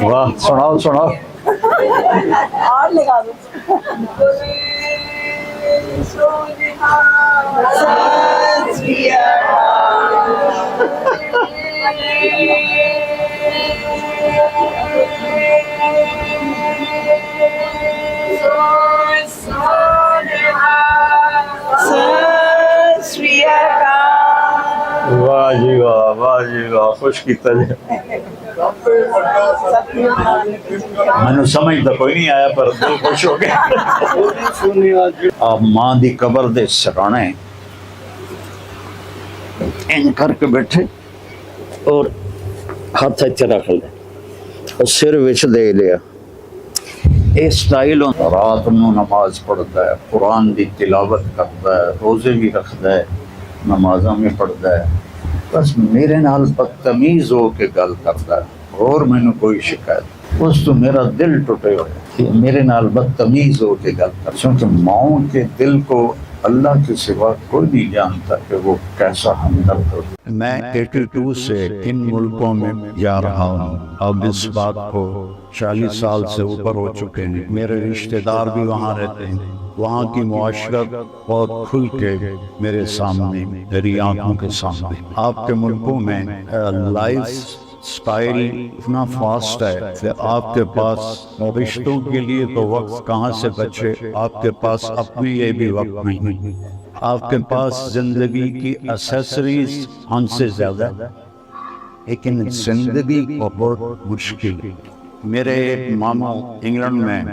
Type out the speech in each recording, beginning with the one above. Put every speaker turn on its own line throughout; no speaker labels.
واہ سناؤ سناؤ.
اور لگا دو.
واہ جی واہ واہ جی واہ خوش کیتا جی. مینوں سمجھ تو کوئی نہیں آیا پر دل خوش ہو گیا. آپ ماں دی قبر دے سرانے این کر کے بیٹھے اور ہاتھ اتنے رکھ لے اور سر وچ دے لیا. یہ سٹائل رات نو نماز پڑھتا ہے, قرآن دی تلاوت کرتا ہے, روزے بھی رکھتا ہے, نمازاں میں پڑھتا ہے, بس میرے نال بدتمیز ہو کے گل کرتا ہے اور مینوں کوئی شکایت. اس تو میرا دل ٹوٹے ہوئے کہ میرے نال بدتمیز ہو کے گل کرتا, کیونکہ ماؤں کے دل کو اللہ کے سوا کوئی نہیں جانتا کہ وہ کیسا ہمدرد ہو. میں 82 سے ان ملکوں میں جا رہا ہوں. اب اس بات کو 40 سال سے اوپر ہو چکے ہیں. میرے رشتہ دار بھی وہاں رہتے ہیں. وہاں کی معاشرت بہت کھل کے میرے سامنے, میری آنکھوں کے سامنے. آپ کے ملکوں میں لائف سٹائل اتنا فاسٹ ہے کہ آپ کے پاس رشتوں کے لیے تو وقت کہاں سے بچے, آپ کے پاس اپنے لیے بھی وقت نہیں. آپ کے پاس زندگی کی ایسیسریز ہم سے زیادہ, لیکن زندگی کو بہت مشکل. میرے ماموں انگلینڈ میں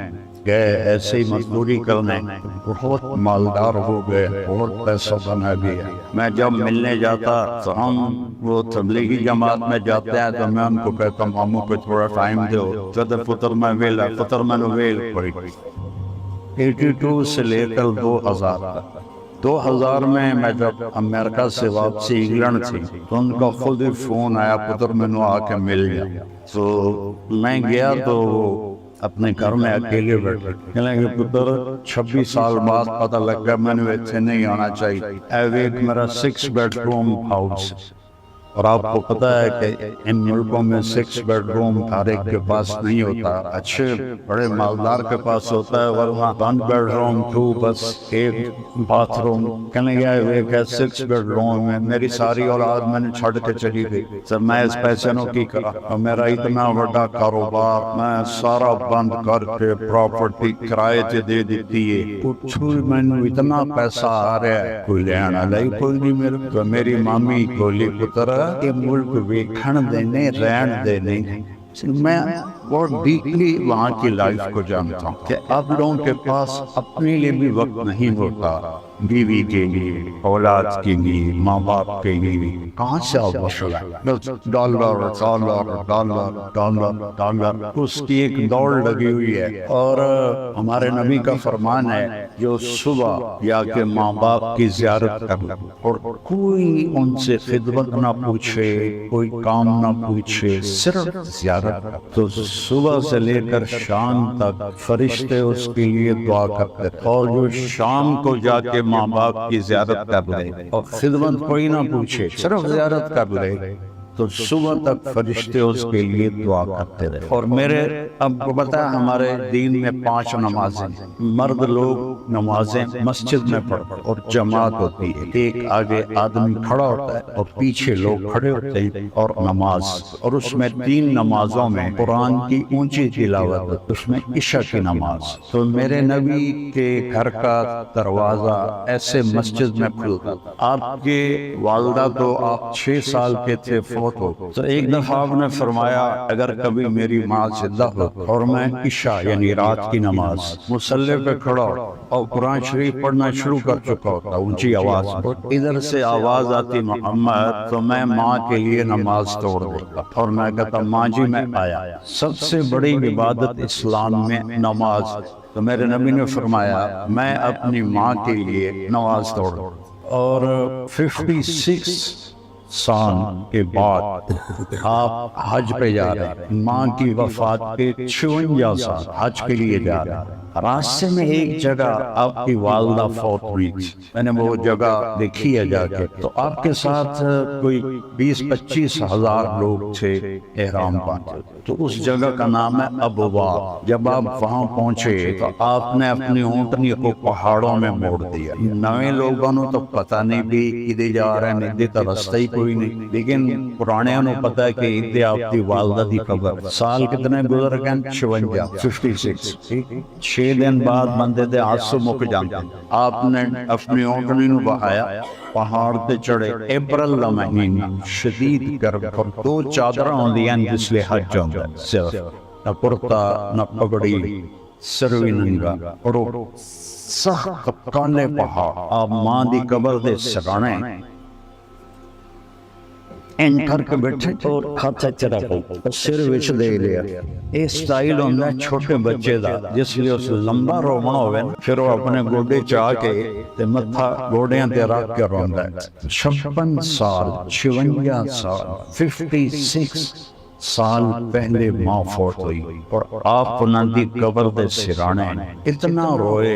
گئے ایسے ہی مزدوری کرنے, بہت مالدار ہو گئے, بہت پیسہ بنا گیا. میں جب ملنے جاتا تو ہم وہ تبلیغی جماعت میں جاتے ہیں تو میں ان کو کہتا ہوں ماموں کو تھوڑا ٹائم دو, کہتے پتر میں ویلا, پتر میں ویل پڑی. 82 سے لے کر 2000 تک. 2000 میں جب امریکہ سے واپسی انگلینڈ تھی تو ان کا خود ہی فون آیا, پتر میں آ کے مل گیا. تو میں گیا تو اپنے گھر میں اکیلے بیٹھے, کہ پتر 26 سال بعد پتہ لگ گیا میں نے ایتھے نہیں آنا چاہیے. ایک میرا 6 بیڈ روم ہاؤس, اور آپ کو پتہ ہے کہ ان ملکوں میں 6 بیڈ روم ہر ایک کے پاس نہیں ہوتا. اچھے بڑے مالدار کے پاس ہوتا ہے, ورنہ 1 بیڈ روم 2 بس ایک باتھ روم. کہنے گیا ایک ہے 6 بیڈ روم میں. میری ساری اولاد میں نے چھڑ کے چلی گئی. سب میں اس پیسے نو کی کرا, اور میرا اتنا بڑا کاروبار میں سارا بند کر کے پراپرٹی کرائے تے دے دیتی ہے. کچھ میں نے اتنا پیسہ آ رہا ہے کوئی لینا لائی کوئی نہیں. میری مامی بولی پتر یہ ملک ویکھن دینے رہن دینے. میں بہت ڈیپلی وہاں کی لائف کو جانتا ہوں کہ آپ لوگوں کے پاس اپنے لیے بھی وقت نہیں ہوتا, بیوی کے لیے, اولاد کے لیے, ماں باپ کے لیے. کہاں سے آپ dollar dollar dollar dollar dollar, اس کی ایک دوڑ لگی ہوئی ہے. اور ہمارے نبی کا فرمان ہے جو صبح یا کے ماں باپ کی زیارت کر لے اور کوئی ان سے خدمت نہ پوچھے, کوئی کام نہ پوچھے, صرف زیارت, تو صبح سے لے کر شام تک فرشتے اس کے لیے دعا کرتے. اور جو شام کو جا کے ماں باپ کی زیارت کر لے اور خدمت کوئی نہ پوچھے, صرف زیارت کر لے, تو صبح تک فرشتے اس کے لیے دعا کرتے رہے. اور میرے اب کو پتا ہے ہمارے دین میں 5 نمازیں, مرد لوگ نمازیں مسجد میں پڑھتے اور جماعت ہوتی ہے. ایک آگے آدمی کھڑا ہوتا ہے اور پیچھے لوگ کھڑے ہوتے ہیں اور نماز, اور اس میں 3 نمازوں میں قرآن کی اونچی تلاوت, اس میں عشاء کی نماز. تو میرے نبی کے گھر کا دروازہ ایسے مسجد میں کھلتا. آپ کے والدہ تو آپ 6 سال کے تھے تو ایک دفعہ آپ نے فرمایا اگر کبھی میری ماں زندہ ہو اور میں عشاء یعنی رات کی نماز مصلی پہ کھڑا اور قرآن شریف پڑھنا شروع کر چکا ہوتا اونچی آواز, اور ادھر سے آواز آتی محمد, تو میں ماں کے لیے نماز توڑ دیتا اور میں کہتا ماں جی میں آیا. سب سے بڑی عبادت اسلام میں نماز. تو میرے نبی نے فرمایا میں اپنی ماں کے لیے نماز توڑ. اور 56 سال کے بعد آپ حج پہ جا رہے ہیں. ماں کی وفات کے 56 سال حج کے لیے جا رہے ہیں. راستے میں ایک جگہ آپ کی والدہ فوت ہوئی تھی، میں نے وہ جگہ دیکھی ہے جا کے، تو آپ کے ساتھ کوئی 20-25 ہزار لوگ تھے احرام باندھے، تو اس جگہ کا نام ہے ابوا۔ جب آپ وہاں پہنچے تو آپ نے اپنی اونٹنی کو پہاڑوں میں موڑ دیا۔ نئے لوگوں نے تو پتہ نہیں بھی ادھر جا رہے ہیں، ادھر تو رستہ ہی کوئی نہیں، لیکن پرانے نے پتہ ہے کہ ادھر آپ کی والدہ دی قبر۔ سال کتنے گزر گئے؟ 56۔ 6 دن بعد بندے دے آنسو مک جاندے، آپ نے اپنی اونٹنی نو بہایا، پہاڑ تے چڑھے۔ اپریل دا مہینہ، شدید گرم، اور 2 چادراں ہوندیاں جس لئے حج ہوندا ہے، صرف نہ کرتا نہ پگڑی، سروی ننگا، اور سخت کالے پہاڑ۔ آپ ماں دی قبر دے سرانے این کر کے بیٹھے اور ہاتھ رکھ سر وچ دے لیا۔ یہ سٹائل ہوندا ہے چھوٹے بچے دا، جس لیے اس لمبا رونا ہوئے پھر وہ اپنے گوڑے چاہ کے تے متھا گوڑیاں تے رکھ کے روندا ہے۔ 56 سال، 56 سال، 56 سال پہلے ماں فوت ہوئی، اور آپ انہاں دی قبر دے سرانے اتنا روئے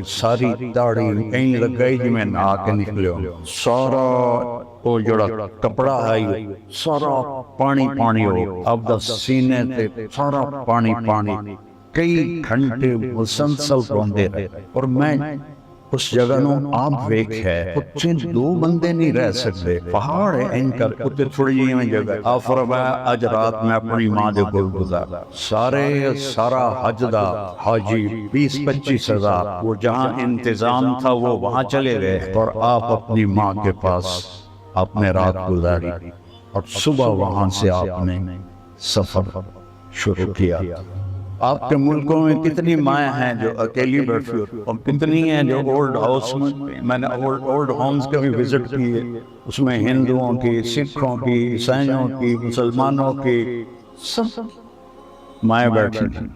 ساری داڑھی کہیں لگائی جی میں نہا کے نکلیو، سارا وہ جڑا کپڑا آئی سارا پانی ہو، اب دا سینے تے سارا پانی، کئی گھنٹے مسلسل روندے رہے۔ اور میں اس جگہ نو آپ ویکھ ہے اتنے 2 بندے نہیں رہ سکتے، پہاڑ ہے این کر اتنے تھوڑی جی میں جگہ۔ آپ فرمایا اج رات میں اپنی ماں دے گل گزارا، سارا حج دا حاجی 20-25 ہزار، وہ جہاں انتظام تھا وہ وہاں چلے گئے، اور آپ اپنی ماں کے پاس آپ نے رات گزاری، اور صبح وہاں سے آپ نے سفر شروع کیا۔ آپ کے ملکوں میں کتنی مائیں ہیں جو اکیلی بیٹھی ہوتی، اور کتنی ہیں جو اولڈ ہاؤس میں نے اولڈ ہومز کے بھی وزٹ کیے، اس میں ہندوؤں کی، سکھوں کی، عیسائیوں کی، مسلمانوں کی، سب مائیں بیٹھی ہیں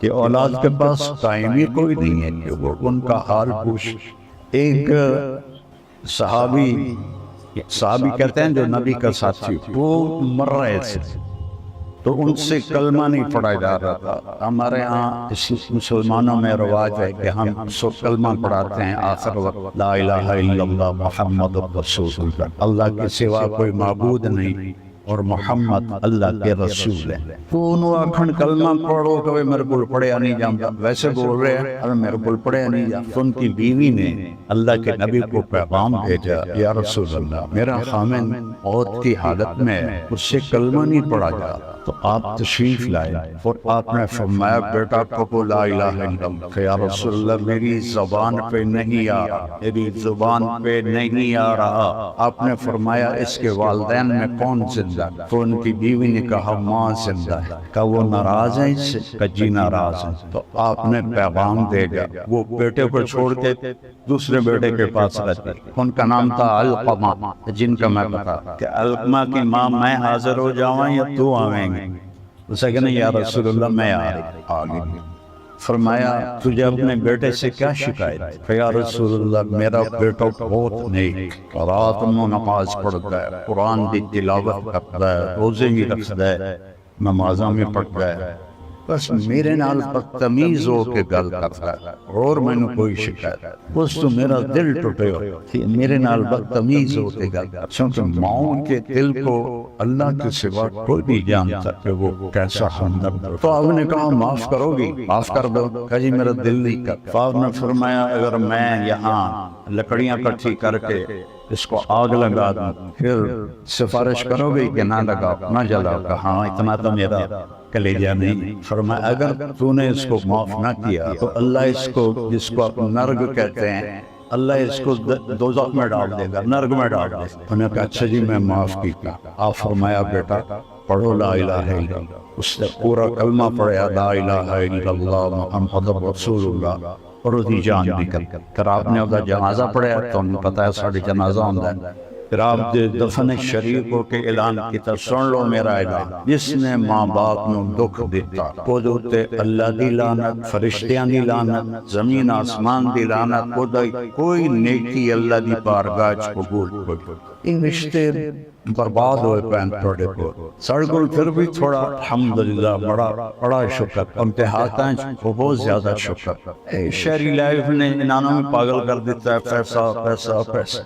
کہ اولاد کے پاس ٹائم ہی کوئی نہیں ہے کہ وہ ان کا حال پوچھ۔ ایک صحابی کہتے ہیں جو نبی کا ساتھی، وہ مر رہے تھے تو ان سے کلمہ نہیں پڑھا جا رہا تھا۔ ہمارے ہاں مسلمانوں میں رواج ہے کہ ہم کلمہ پڑھاتے ہیں آخر وقت، لا الہ الا اللہ محمد رسول اللہ، اللہ کے سوا کوئی معبود نہیں اور محمد اللہ کے رسول ہے۔ تو انہوں اکھن کلمہ پڑھو کہ میرے کو پڑھیا نہیں جانتا، ویسے بول رہے ہیں اور میرے کو پڑھیا نہیں جانتا۔ ان کی بیوی نے اللہ کے نبی کو پیغام بھیجا، یا رسول اللہ میرا خامن موت کی حالت میں اس سے کلمہ نہیں پڑھا جا، تو آپ تشریف لائے، اور آپ نے فرمایا بیٹا کہو لا الہ الا اللہ، کہ یا رسول اللہ میری زبان پہ نہیں آ رہا، میری زبان پہ نہیں آ رہا۔ آپ نے فرمایا اس کے والدین میں کون زندہ؟ تو ان کی بیوی نے کہا ماں زندہ ہے۔ کہا وہ ناراض ہیں اس سے؟ کہا جی ناراض ہیں۔ تو آپ نے پیغام دے گا، وہ بیٹے کو چھوڑ کے دوسرے بیٹے کے پاس رہتے، ان کا نام تھا علقمہ، جن کا میں بتا کہ علقمہ کی ماں میں حاضر ہو جاؤں یا تو آویں گے؟ اسے کہنا یا رسول اللہ میں آگے۔ فرمایا تجھے اپنے بیٹے سے کیا شکایت؟ یا رسول اللہ میرا بیٹا بہت نیک، رات میں نماز پڑھتا ہے، قرآن کی تلاوت کرتا ہے، روزے بھی رکھتا ہے، نمازاں میں پڑھتا ہے، بس میرے نال بدتمیز ہو کے گل کرتا ہے، اور میں نے کوئی شکایت بس تو میرا دل ٹوٹے ہو میرے نال بدتمیز ہو کے گل کرتا، چونکہ ماؤں کے دل کو اللہ کے سوا کوئی نہیں جانتا کہ وہ کیسا ہمدرد ہو۔ تو آپ نے کہا معاف کرو گی؟ معاف کر دو۔ کہا جی میرا دل نہیں کرتا۔ آپ نے فرمایا اگر میں یہاں لکڑیاں کٹھی کر کے اس کو آگ لگا دوں پھر سفارش کرو گی کہ نہ لگاؤ نہ جلاؤ؟ کہا ہاں اتنا تو میرا کلیجہ نہیں۔ فرمایا اگر تو نے اس کو معاف نہ کیا تو اللہ اس کو، جس کو آپ نرگ کہتے ہیں، اللہ اس کو دوزخ میں ڈال دے گا، نرگ میں ڈال دے گا۔ انہوں نے کہا اچھا جی میں معاف کیا۔ آپ فرمایا بیٹا پڑھو لا الہ الا اللہ۔ اس نے پورا کلمہ پڑھا لا الہ الا اللہ محمد رسول اللہ، اور اس کی جان نکل کر آپ نے اس کا جنازہ پڑھا تو انہیں پتا ہے ساڑھے جنازہ ہوتا ہے، پھر آپ دے دفن شریف ہو کے اعلان کیتا سن لو میرا اعلان جس نے ماں باپ نو دکھ دیتا او تے اللہ دی لعنت فرشتیاں دی لعنت زمین آسمان دی لعنت کوئی نیکی اللہ دی بارگاہ چ قبول ہوئی ان رشتے برباد ہوئے پین تھوڑے کو سڑکل پھر بھی تھوڑا الحمدللہ بڑا شکر امتحاتاں بہت زیادہ شکر شہری لائف نے انہوں میں پاگل کر دیتا ہے پیسہ پیسہ پیسہ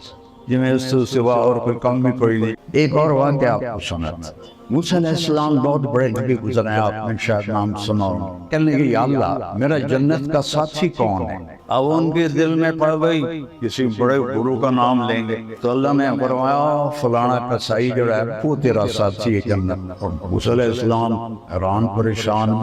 جی میں اس سے سوا اور کوئی کم بھی کوئی نہیں ایک اور واقعہ آپ کو سناتا موسیٰ علیہ السلام بہت بڑے نبی گزرے ہیں آپ نے شاید نام سنا کہنے لگے یا اللہ میرا جنت کا ساتھی کون ہے اب ان کے دل میں پڑ گئی کسی بڑے گرو کا نام لیں گے تو اللہ نے فرمایا فلانا کسائی جو ہے وہ تیرا ساتھی ہے جنت موسیٰ علیہ السلام حیران پریشان